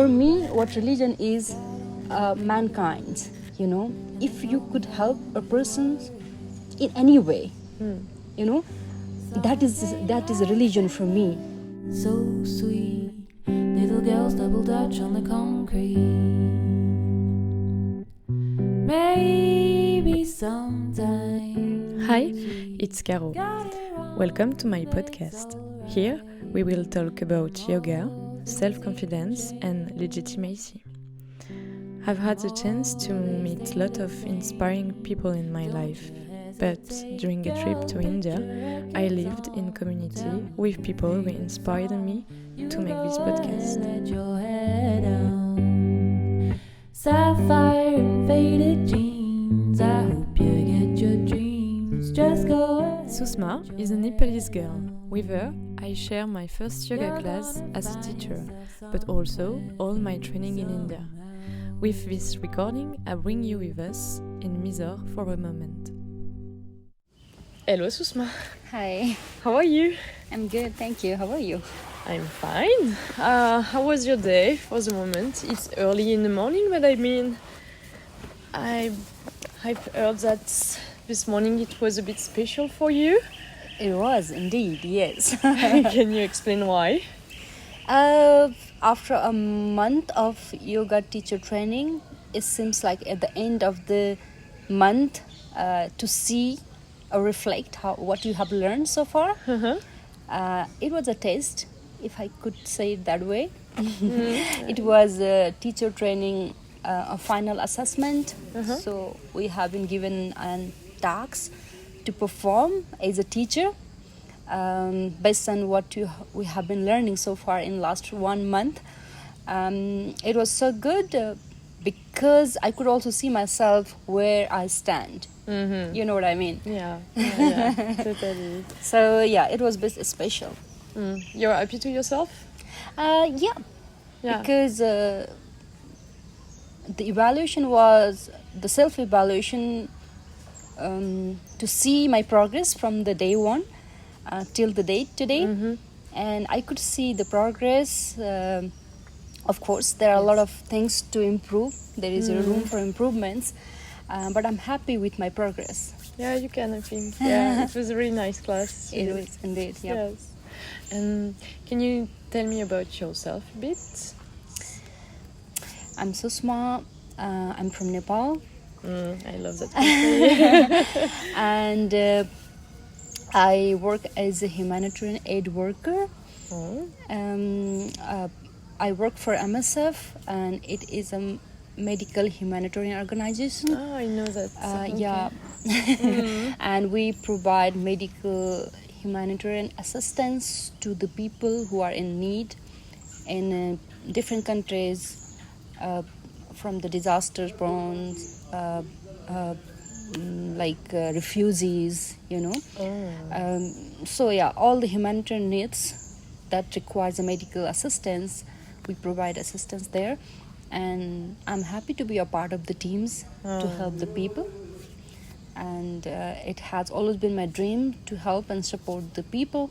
for me, what religion is, mankind. You know, if you could help a person in any way, you know, that is a religion for me. So sweet, little girls double dutch on the concrete. Maybe sometime. Hi, it's Caro. Welcome to my podcast. Here we will talk about yoga, self-confidence and legitimacy. I've had the chance to meet a lot of inspiring people in my life, but during a trip to India, I lived in community with people who inspired me to make this podcast. Sapphire and faded jeans, I hope you get your dreams, just go ahead. Susma is a Nepalese girl. With her, I share my first yoga class as a teacher, but also all my training in India. With this recording, I bring you with us in Mysore for a moment. Hello Susma. Hi, How are you? I'm good, thank you. How are you? I'm fine. How was your day for the moment? It's early in the morning, but I mean, I've heard that this morning it was a bit special for you. It was indeed, yes. Can you explain why? After a month of yoga teacher training, it seems like at the end of the month to see or reflect what you have learned so far. It was a test, if I could say it that way. It was a teacher training, a final assessment. So we have been given tasks to perform as a teacher based on what we have been learning so far in last 1 month. It was so good because I could also see myself where I stand. You know what I mean? Yeah, totally. So yeah, it was special. You're happy to yourself? Yeah, because the evaluation was the self-evaluation to see my progress from the day one till the date today. And I could see the progress. Of course, there are a lot of things to improve. There is a room for improvements. But I'm happy with my progress. Yeah, you can, I think. Yeah, it was a really nice class. It was indeed, yeah. Yes. And can you tell me about yourself a bit? I'm Susma. I'm from Nepal. I love that country. And I work as a humanitarian aid worker. I work for MSF, and it is a medical humanitarian organization. Oh, I know that. Yeah. And we provide medical humanitarian assistance to the people who are in need in different countries, from the disaster prone, like refugees, you know. So yeah, all the humanitarian needs that requires a medical assistance, we provide assistance there. And I'm happy to be a part of the teams to help the people. And it has always been my dream to help and support the people.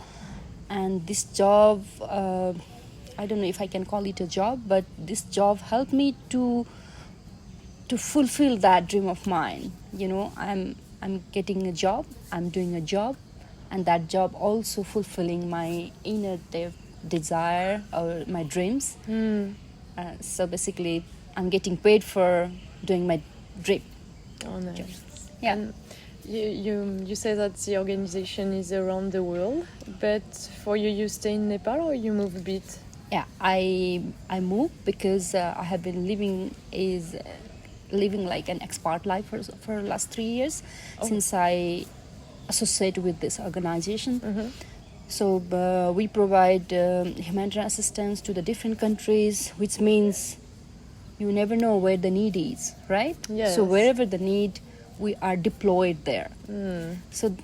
And this job, I don't know if I can call it a job, but this job helped me to fulfill that dream of mine. You know, I'm getting a job, I'm doing a job, and that job also fulfilling my inner desire or my dreams. So basically, I'm getting paid for doing my dream. Oh, nice. Job. Yeah. And you say that the organization is around the world, but for you stay in Nepal or you move a bit? Yeah, I moved because I have been living like an expat life for the last 3 years since I associate with this organization. So we provide humanitarian assistance to the different countries, which means you never know where the need is, right? Yes. So wherever the need, we are deployed there. So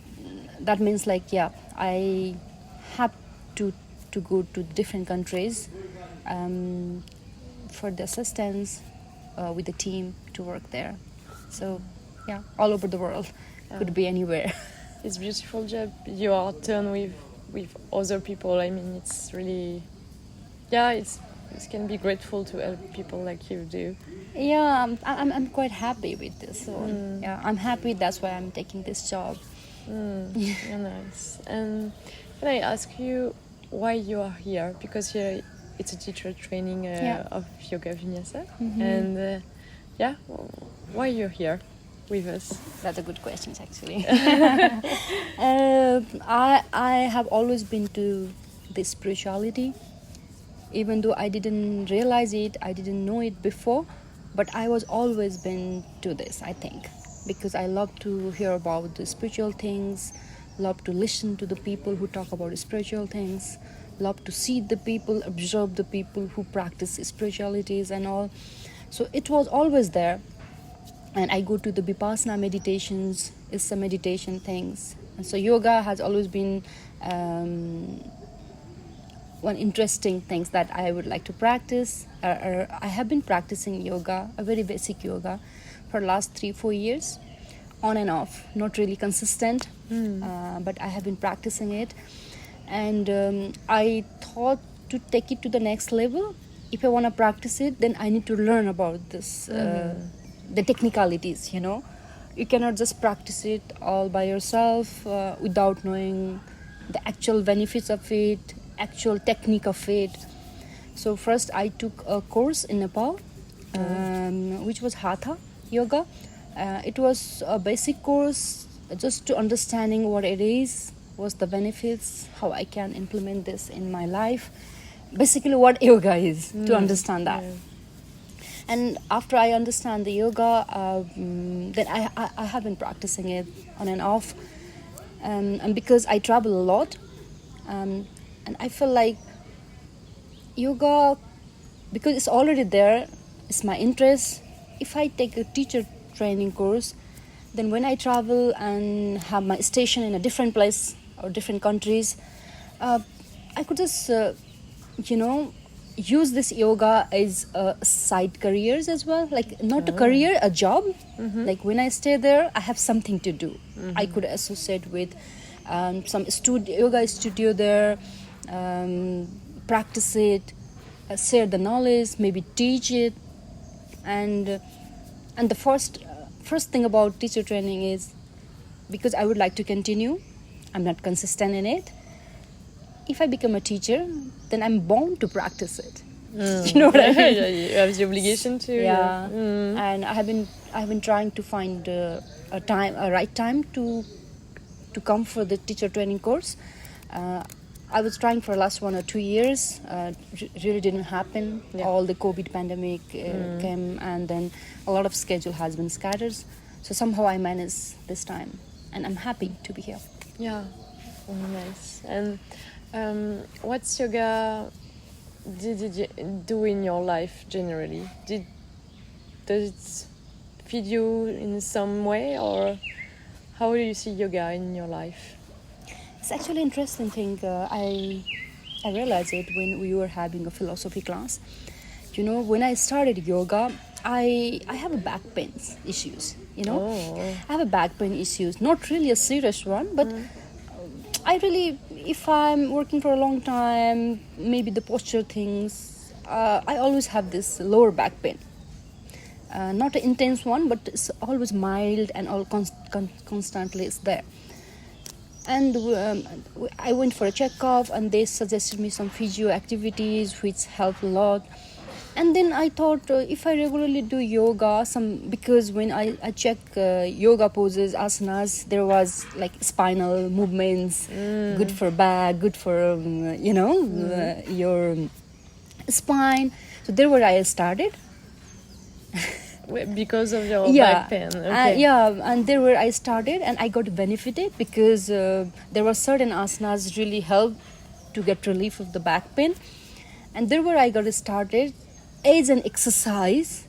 that means like, yeah, I have to go to different countries for the assistance with the team to work there. So yeah, all over the world, could be anywhere. It's a beautiful job. You are turned with other people. I mean, it's really, yeah, you can be grateful to help people like you do. Yeah, I'm quite happy with this. So yeah, I'm happy. That's why I'm taking this job. Yeah, nice. And can I ask you why you are here? Because here it's a teacher training of yoga vinyasa. And why you're here with us? That's a good question, actually. I have always been to this spirituality, even though I didn't realize it, I didn't know it before, but I was always been to this, I think, because I love to hear about the spiritual things, love to listen to the people who talk about spiritual things, love to see the people, observe the people who practice spiritualities and all. So it was always there. And I go to the Vipassana meditations, it's some meditation things. And so yoga has always been one interesting things that I would like to practice. I have been practicing yoga, a very basic yoga, for the last 3-4 years, on and off, not really consistent, but I have been practicing it. And I thought to take it to the next level. If I want to practice it, then I need to learn about this, the technicalities, you know. You cannot just practice it all by yourself without knowing the actual benefits of it, actual technique of it. So first I took a course in Nepal, which was Hatha yoga. It was a basic course just to understanding what it is, what's the benefits, how I can implement this in my life. Basically what yoga is, to understand that. And after I understand the yoga, then I have been practicing it on and off. And because I travel a lot, and I feel like yoga, because it's already there, it's my interest. If I take a teacher training course, then when I travel and have my station in a different place or different countries, I could just, use this yoga as side careers as well. Like not a career, a job. Like when I stay there, I have something to do. I could associate with some yoga studio there, practice it, share the knowledge, maybe teach it. And the first thing about teacher training is, because I would like to continue, I'm not consistent in it. If I become a teacher, then I'm bound to practice it. You know what I mean? You have the obligation to. Yeah. And I have been trying to find a right time to come for the teacher training course. I was trying for the last 1 or 2 years. Really didn't happen. Yeah. All the COVID pandemic came, and then a lot of schedule has been scattered. So somehow I managed this time, and I'm happy to be here. Yeah, nice. And what's yoga did it do in your life generally? Does it feed you in some way, or how do you see yoga in your life? It's actually an interesting thing. I realized it when we were having a philosophy class. You know, when I started yoga, I have a back pain issues. You know, I have a back pain issues. Not really a serious one, but I really, if I'm working for a long time, maybe the posture things, I always have this lower back pain. Not an intense one, but it's always mild and all constantly it's there. And I went for a checkup, and they suggested me some physio activities which helped a lot. And then I thought, if I regularly do yoga, because when I check yoga poses, asanas, there was like spinal movements, good for back, good for your spine. So there where I started. Because of your back pain. Okay. And there where I started, and I got benefited because there were certain asanas really help to get relief of the back pain. And there where I got started as an exercise.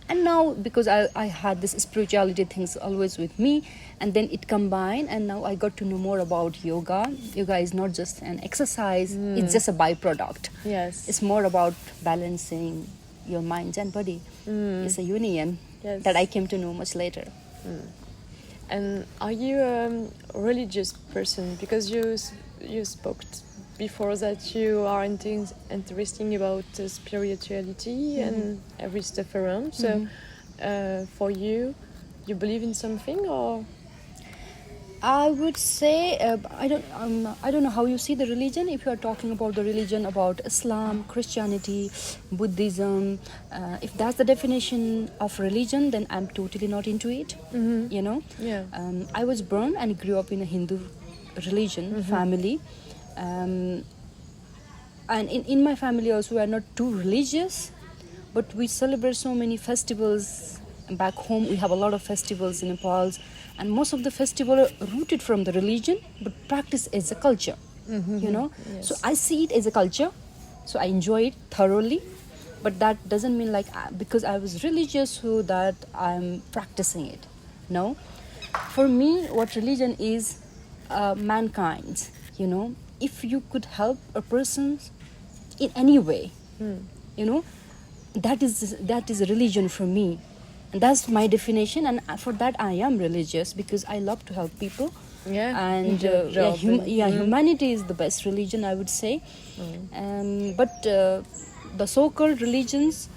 And now, because I had this spirituality things always with me, and then it combined, and now I got to know more about yoga. Yoga is not just an exercise, it's just a byproduct. Yes. It's more about balancing your mind and body. It's a union that I came to know much later. And are you a religious person? Because you spoke before that you are interesting about spirituality and every stuff around. So, for you believe in something, or? I would say I don't know how you see the religion. If you are talking about the religion, about Islam, Christianity, Buddhism, if that's the definition of religion, then I'm totally not into it. You know, I was born and grew up in a Hindu religion family, and in my family also we are not too religious, but we celebrate so many festivals. Back home we have a lot of festivals in Nepal. And most of the festivals are rooted from the religion, but practiced as a culture, you know. Yes. So I see it as a culture, so I enjoy it thoroughly. But that doesn't mean like because I was religious, so that I'm practicing it. No. For me, what religion is, mankind, you know. If you could help a person in any way, you know, that is a religion for me. And that's my definition, and for that I am religious, because I love to help people. And humanity is the best religion, I would say. But the so-called religions,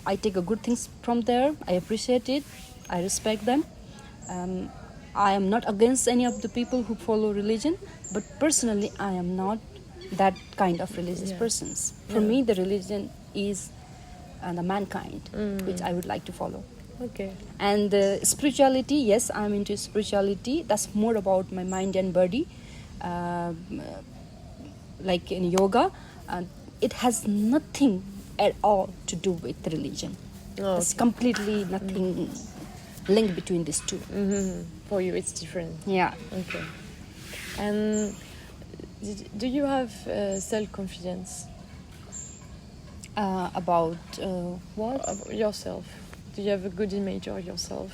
I take a good things from there. I appreciate it. I respect them. I am not against any of the people who follow religion, but personally I am not that kind of religious persons. For me, the religion is the mankind, which I would like to follow. Okay. And spirituality, yes, I'm into spirituality. That's more about my mind and body. Like in yoga, it has nothing at all to do with religion. It's completely nothing linked between these two. For you, it's different. Yeah. Okay. And do you have self-confidence? About what? About yourself. Do you have a good image of yourself?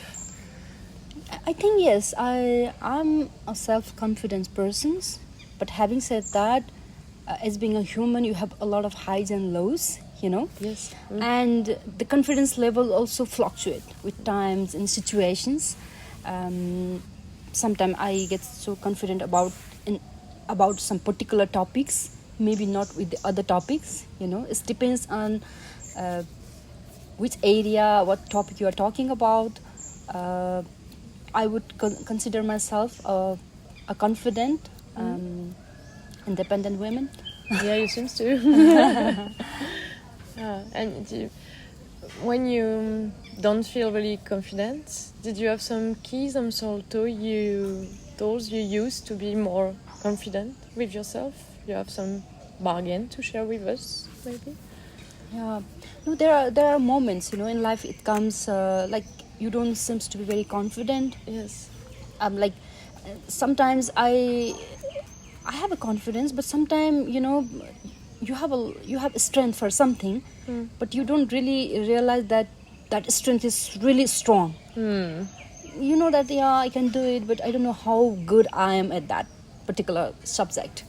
I think yes, I'm a self-confident person. But having said that, as being a human, you have a lot of highs and lows, you know. Yes. And the confidence level also fluctuate with times and situations. Sometimes I get so confident about some particular topics, maybe not with the other topics, you know. It depends on which area, what topic you are talking about. I would consider myself a confident, independent woman. Yeah, you seem to. And when you don't feel really confident, did you have some keys, some tools you use to be more confident with yourself? You have some bargain to share with us, maybe? Yeah, no, there are moments, you know, in life. It comes like you don't seem to be very confident. Yes. Like sometimes I have a confidence, but sometimes, you know, you have a strength for something, but you don't really realize that strength is really strong. You know that I can do it, but I don't know how good I am at that particular subject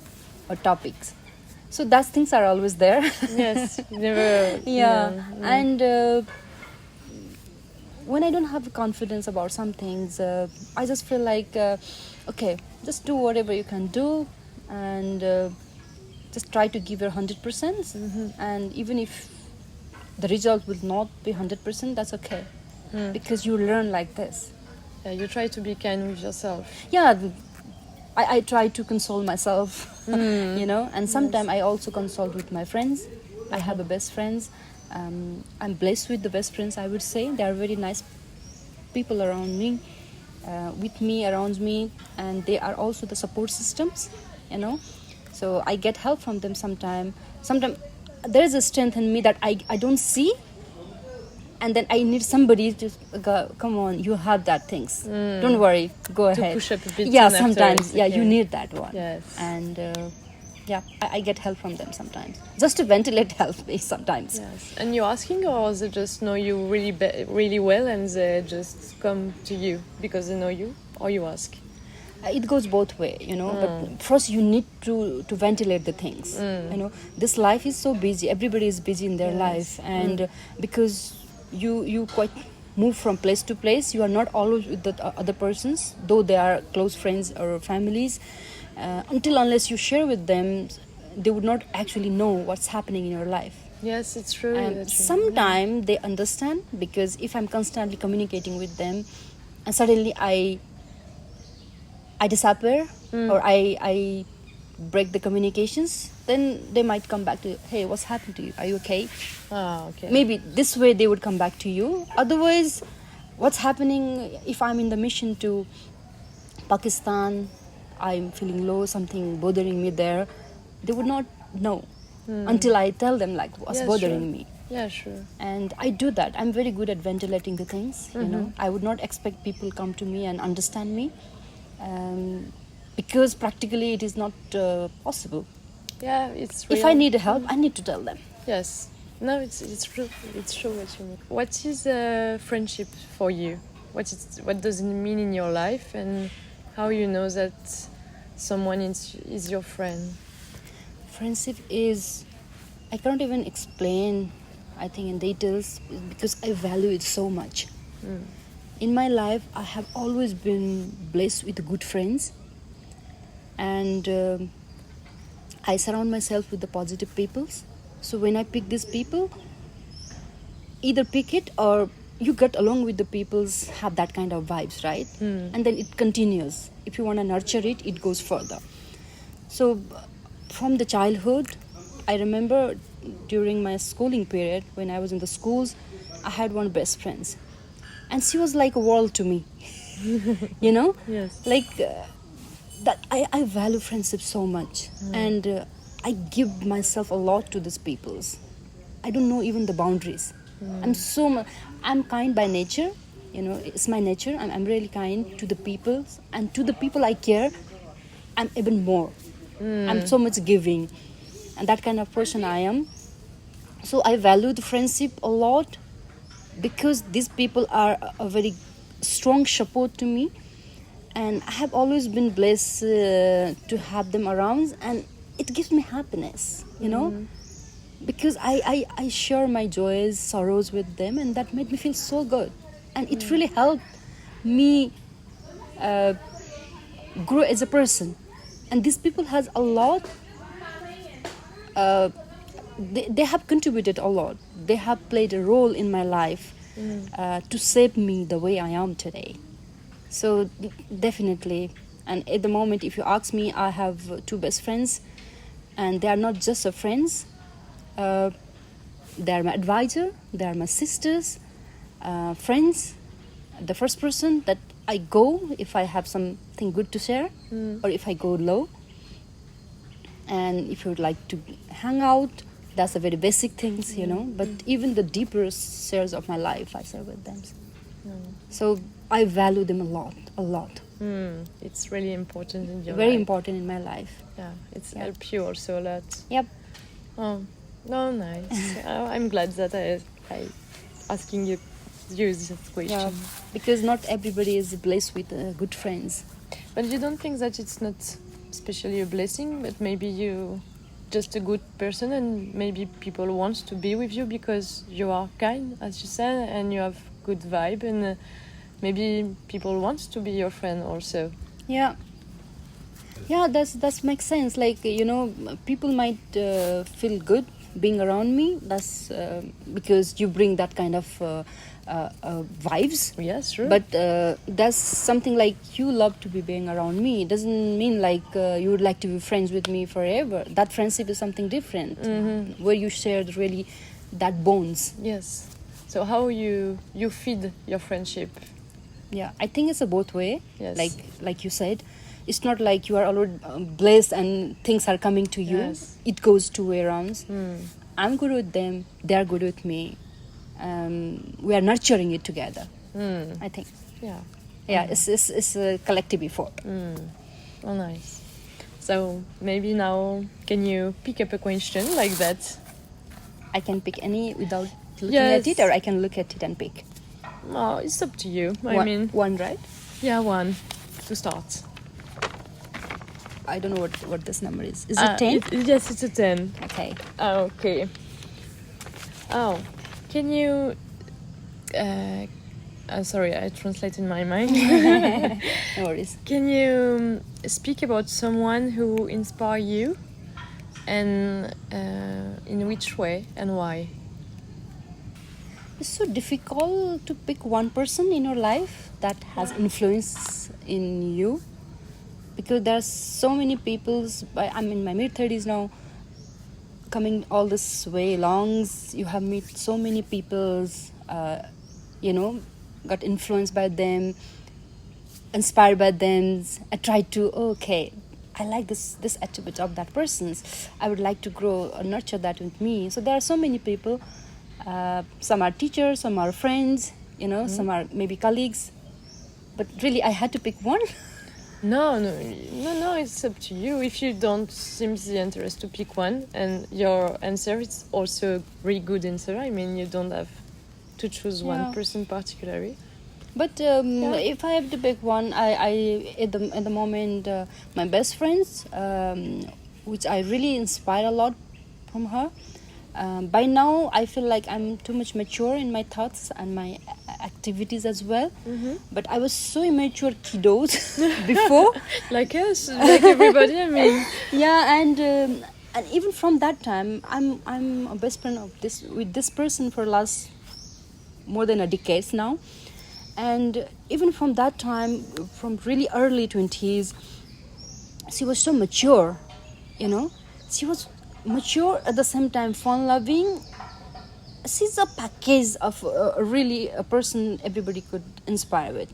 or topics. So those things are always there. Yes, never. And when I don't have confidence about some things, I just feel like okay, just do whatever you can do, and just try to give your 100%. And even if the result will not be 100%, that's okay, because you learn like this. You try to be kind with yourself. Yeah, I try to console myself, you know, and sometimes I also consult with my friends. I have a best friends. I'm blessed with the best friends, I would say. They are very nice people around me, around me, and they are also the support systems, you know. So I get help from them sometimes. Sometimes there is a strength in me that I don't see, and then I need somebody to go, come on, you have that things. Don't worry, go ahead. To push up a bit. Yeah, sometimes, you need that one. Yes. And I get help from them sometimes. Just to ventilate help me sometimes. Yes. And you're asking, or they just know you really well and they just come to you because they know you, or you ask? It goes both way, you know. But first you need to ventilate the things. You know, this life is so busy. Everybody is busy in their life, and because you quite move from place to place, you are not always with the other persons, though they are close friends or families. until unless you share with them, they would not actually know what's happening in your life. Yes, it's true. And that's true. sometimes they understand, because if I'm constantly communicating with them and suddenly I disappear or I break the communications, then they might come back to, hey, what's happened to you? Are you okay? Okay. Maybe this way they would come back to you. Otherwise, what's happening if I'm in the mission to Pakistan, I'm feeling low, something bothering me there, they would not know until I tell them like what's bothering me. Yeah, sure. And I do that. I'm very good at ventilating the things, you know. I would not expect people come to me and understand me, because practically it is not possible. Yeah, it's real. If I need help, I need to tell them. Yes. No, it's true. It's true what you mean. What is friendship for you? What does it mean in your life, and how you know that someone is your friend? Friendship is, I cannot even explain, I think, in details, because I value it so much. In my life, I have always been blessed with good friends, and I surround myself with the positive people. So when I pick these people, either pick it or you get along with the people's have that kind of vibes, right? And then it continues. If you want to nurture it, it goes further. So from the childhood, I remember during my schooling period, when I was in the schools, I had one best friend, and she was like a world to me. You know, Yes. like that. I value friendship so much, and I give myself a lot to these peoples. I don't know even the boundaries. I'm kind by nature, you know, it's my nature. I'm really kind to the people, and to the people I care, I'm even more. I'm so much giving, and that kind of person I am. So I value the friendship a lot, because these people are a very strong support to me, and I have always been blessed to have them around, and it gives me happiness, you know. Because I share my joys, sorrows with them, and that made me feel so good. And it really helped me grow as a person. And these people has a lot, they have contributed a lot. They have played a role in my life to shape me the way I am today. So definitely, and at the moment, if you ask me, I have two best friends, and they are not just a friends. They are my advisor, they are my sisters, friends. The first person that I go if I have something good to share, or if I go low. And if you would like to hang out, that's a very basic things, you know. But even the deeper shares of my life, I share with them. So I value them a lot. It's really important in your Very life. important in my life. Yeah, it's helped you also a lot. Yep. Oh, no, nice. I'm glad that I asking you this question. Yeah, because not everybody is blessed with good friends. But you don't think that it's not especially a blessing, but maybe you just a good person, and maybe people want to be with you because you are kind, as you said, and you have good vibe, and maybe people want to be your friend also. Yeah, that makes sense. Like, you know, people might feel good being around me. That's because you bring that kind of vibes. Yes, sure. But that's something like you love to be being around me. It doesn't mean like you would like to be friends with me forever. That friendship is something different, where you share really that bonds. Yes. So how you feed your friendship? Yeah, I think it's a both way. Yes. Like you said, it's not like you are already blessed and things are coming to you. Yes. It goes two way rounds. I'm good with them, they're good with me. We are nurturing it together, I think. Yeah. It's a collective effort. Oh, nice. So maybe now can you pick up a question like that? I can pick any without looking Yes. at it, or I can look at it and pick. Oh, it's up to you. I mean, one, right? yeah, one to start. I don't know what this number is. Is it 10? Yes, it's a 10. Okay. Okay. Oh, can you Sorry, I translate in my mind. No worries. Can you speak about someone who inspire you, and in which way and why? It's so difficult to pick one person in your life that has influence in you, because there are so many people's. I'm in my mid-30s now, coming all this way along. You have met so many people's, got influenced by them, inspired by them. I tried to, I like this attribute of that person's. I would like to grow or nurture that with me. So there are so many people. Some are teachers, some are friends, some are maybe colleagues. But really, I had to pick one. No, it's up to you. If you don't seem the interest to pick one, and your answer is also a really good answer. I mean, you don't have to choose one person particularly. But if I have to pick one, I at the moment, my best friends, which I really inspire a lot from her. By now, I feel like I'm too much mature in my thoughts and my activities as well. Mm-hmm. But I was so immature kiddos before. Like us, like everybody, I mean. Yeah, and even from that time, I'm a best friend with this person for last more than a decade now. And even from that time, from really early 20s, she was so mature, She was mature at the same time fun-loving. She's a package of really a person everybody could inspire with.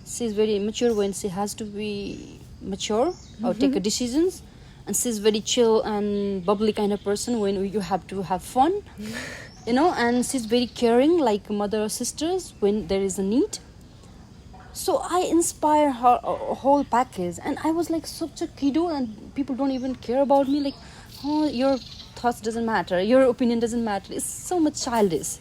She's very mature when she has to be mature or take decisions. And she's very chill and bubbly kind of person when you have to have fun. And she's very caring, like mother or sisters when there is a need. So I inspire her a whole package, and I was like such a kiddo, and people don't even care about me. Like, your thoughts doesn't matter, your opinion doesn't matter. It's so much childish.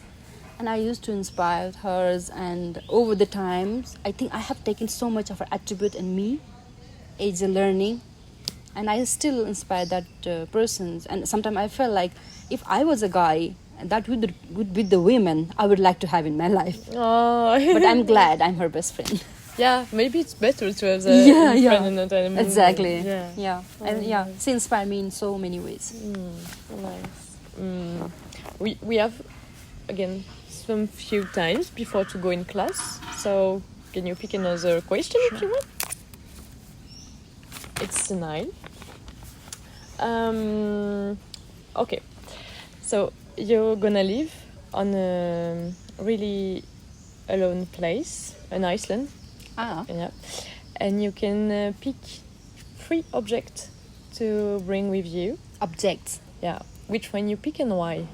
And I used to inspire hers, and over the times, I think I have taken so much of her attribute in me, as a learning. And I still inspire that persons. And sometimes I felt like if I was a guy, that would be the women I would like to have in my life. Oh. But I'm glad I'm her best friend. Yeah, maybe it's better to have that friend and not an exactly. Yeah. And she inspired me in so many ways. Nice. We have again some few times before to go in class. So can you pick another question if you want? It's 9. Okay, so you're gonna live on a really alone place, an island. Yeah. And you can pick 3 objects to bring with you. Objects? Yeah. Which one you pick and why?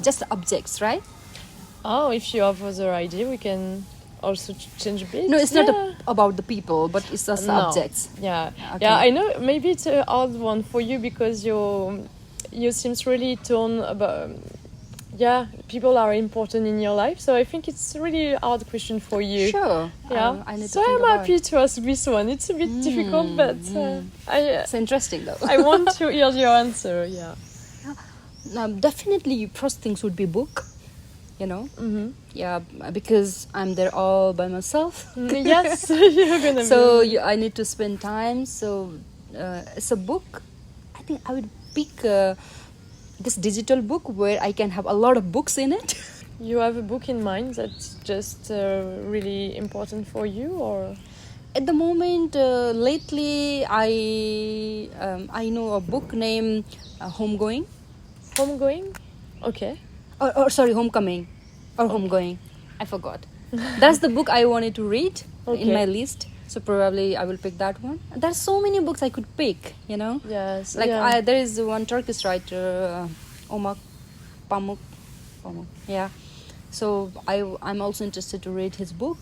Just objects, right? Oh, if you have other idea, we can also change a bit. No, it's not about the people, but it's just objects. Yeah. Okay. Yeah, I know maybe it's a hard one for you because you seems really torn about people are important in your life, so I think it's a really hard question for you. Sure. Yeah. I need so to think I'm happy to ask this one. It's a bit difficult, but it's interesting though. I want to hear your answer. Yeah. Definitely, first things would be book. Mm-hmm. Yeah, because I'm there all by myself. Yes, you're gonna. So I need to spend time. So it's a book. I think I would pick this digital book where I can have a lot of books in it. You have a book in mind that's just really important for you, or? At the moment, lately, I know a book named Homegoing. Homegoing? Okay. Or sorry, Homecoming or Homegoing. I forgot. That's the book I wanted to read in my list. So probably I will pick that one. There's so many books I could pick, Yes. Like there is one Turkish writer, Omar Pamuk. Yeah. So I'm also interested to read his book.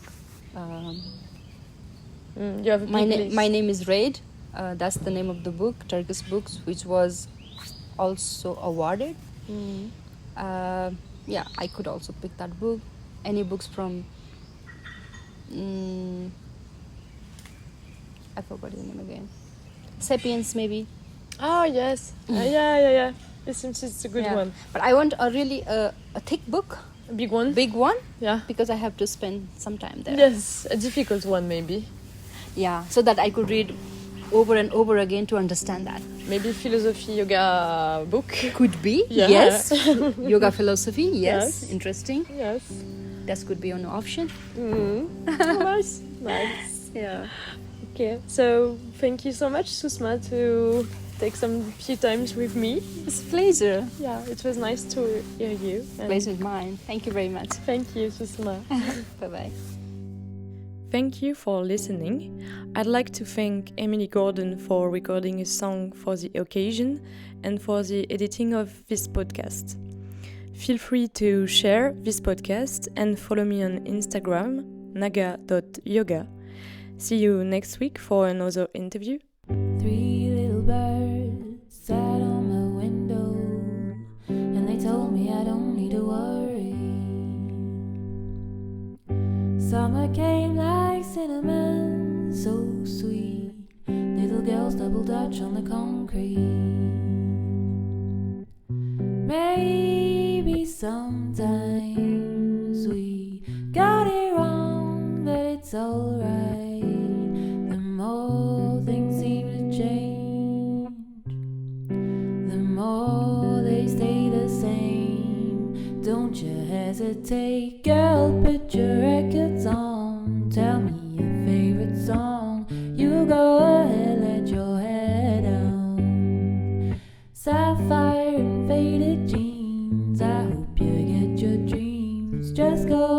You have a my name is Raid. That's the name of the book, Turkish books, which was also awarded. I could also pick that book. Any books from I forgot his name again. Sapiens, maybe. Oh yes. Yeah. It seems it's a good Yeah. one. But I want a really a thick book, A big one? big one, Yeah. because I have to spend some time there. Yes, a difficult one maybe. Yeah, so that I could read over and over again to understand that. Maybe philosophy yoga book. Could be, Yeah. yes. Yoga philosophy, yes. Yes. Interesting. Yes. That could be an option. Nice. Nice. Yeah. Okay, so thank you so much, Susma, to take some few times with me. It's a pleasure. Yeah, it was nice to hear you. And Pleasure is mine. Thank you very much. thank you, Susma. Bye-bye. Thank you for listening. I'd like to thank Emilie Gordon for recording a song for the occasion and for the editing of this podcast. Feel free to share this podcast and follow me on Instagram, naga.yoga. See you next week for another interview. 3 little birds sat on my window, and they told me I don't need to worry. Summer came like cinnamon, so sweet. Little girls double dutch on the concrete. Maybe sometimes we got it wrong, but it's alright. The more things seem to change, the more they stay the same. Don't you hesitate, girl, put your records on. Tell me your favorite song. You go ahead, let your head down. Sapphire and faded jeans, I hope you get your dreams. Just go